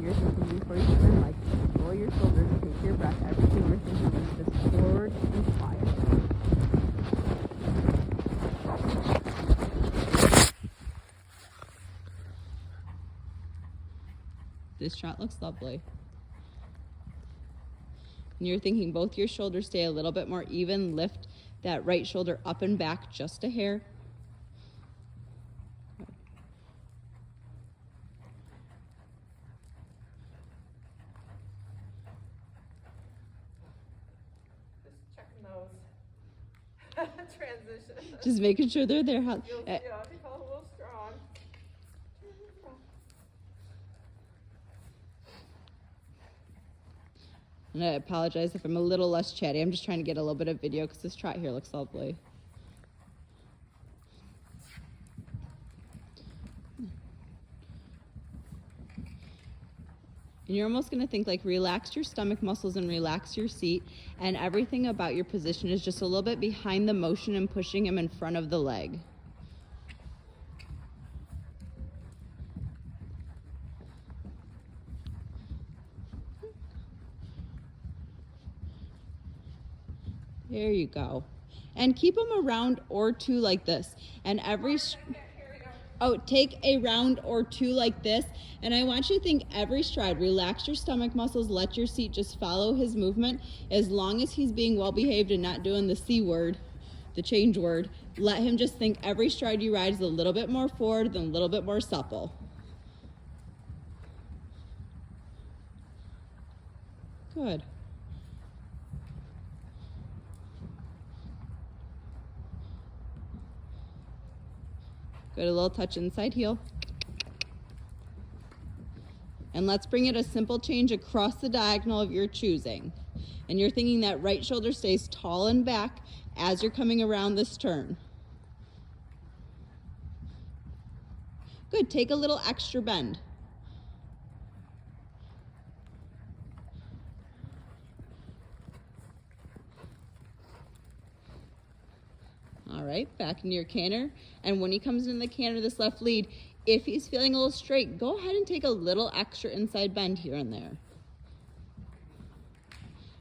You're thinking before you turn, like, roll your shoulders, take your breath. Everything you're thinking is just forward and quiet. This shot looks lovely. And you're thinking both your shoulders stay a little bit more even. Lift that right shoulder up and back just a hair. Just checking those transitions. Just making sure they're there. Yeah, I feel a little strong. And I apologize if I'm a little less chatty. I'm just trying to get a little bit of video because this trot here looks lovely. And you're almost going to think like relax your stomach muscles and relax your seat, and everything about your position is just a little bit behind the motion and pushing him in front of the leg. There you go. And keep them a round or two like this. And take a round or two like this. And I want you to think every stride, relax your stomach muscles, let your seat just follow his movement. As long as he's being well behaved and not doing the C word, the change word, let him just think every stride you ride is a little bit more forward than a little bit more supple. Good. Good, a little touch inside heel. And let's bring it a simple change across the diagonal of your choosing. And you're thinking that right shoulder stays tall and back as you're coming around this turn. Good, take a little extra bend. All right, back into your canter. And when he comes into the canter, this left lead, if he's feeling a little straight, go ahead and take a little extra inside bend here and there.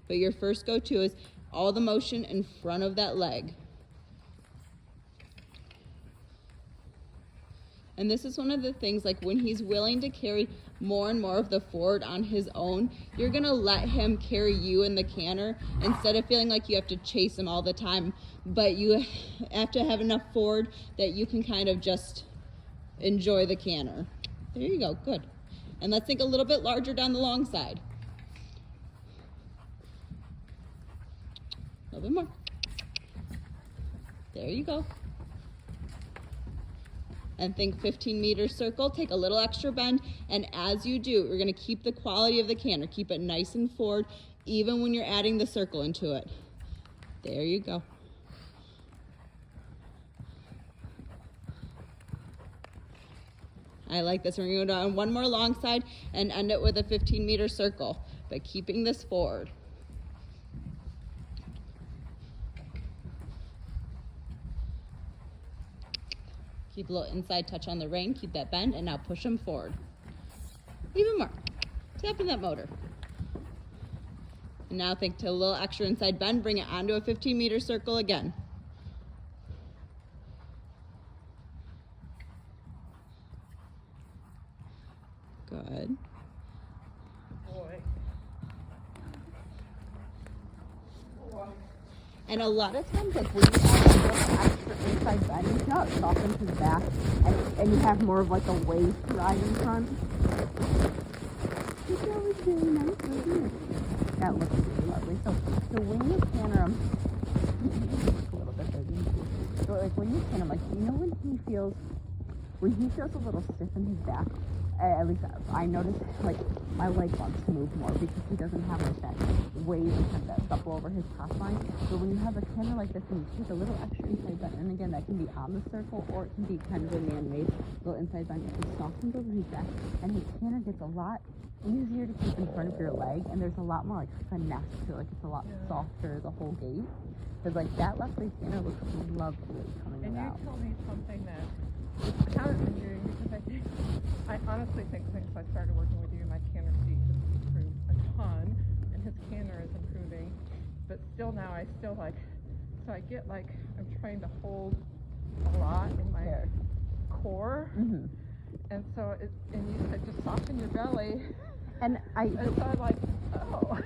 But your first go-to is all the motion in front of that leg. And this is one of the things, like when he's willing to carry more and more of the forward on his own, you're gonna let him carry you in the canter instead of feeling like you have to chase him all the time. But you have to have enough forward that you can kind of just enjoy the canter. There you go, good. And let's think a little bit larger down the long side. A little bit more. There you go. And think 15-meter circle, take a little extra bend, and as you do, you're gonna keep the quality of the canter, keep it nice and forward, even when you're adding the circle into it. There you go. I like this. We're gonna go down one more long side and end it with a 15-meter circle, but keeping this forward. Keep a little inside touch on the rein, keep that bend, and now push them forward. Even more. Tap in that motor. And now think to a little extra inside bend, bring it onto a 15-meter circle again. Good. Boy. And a lot of times, like when you add a little extra inside bend, you see how it softens his back, and you have more of like a waist ride in front. That was very nice, wasn't it? That looks really lovely. So when you canter him, a little bit bigger. So like when you canter him, like you know when he feels a little stiff in his back. At least I notice, like, my leg wants to move more because he doesn't have like that wave and kind of that supple over his top line. So when you have a canter like this and you take a little extra inside bend, and again, that can be on the circle or it can be kind of a man-made little inside bend, it softens over his back, and his canter gets a lot easier to keep in front of your leg, and there's a lot more like finesse to it, like it's a lot softer, the whole gait. Because like that left leg canter looks lovely coming and out. And you told me something that How has it been doing? Because I honestly think since I started working with you, my canter seat has improved a ton, and his canter is improving. But still now, I still like, so I get like, I'm trying to hold a lot in my core. Mm-hmm. And so, and you said just soften your belly. And And so I'm like, oh.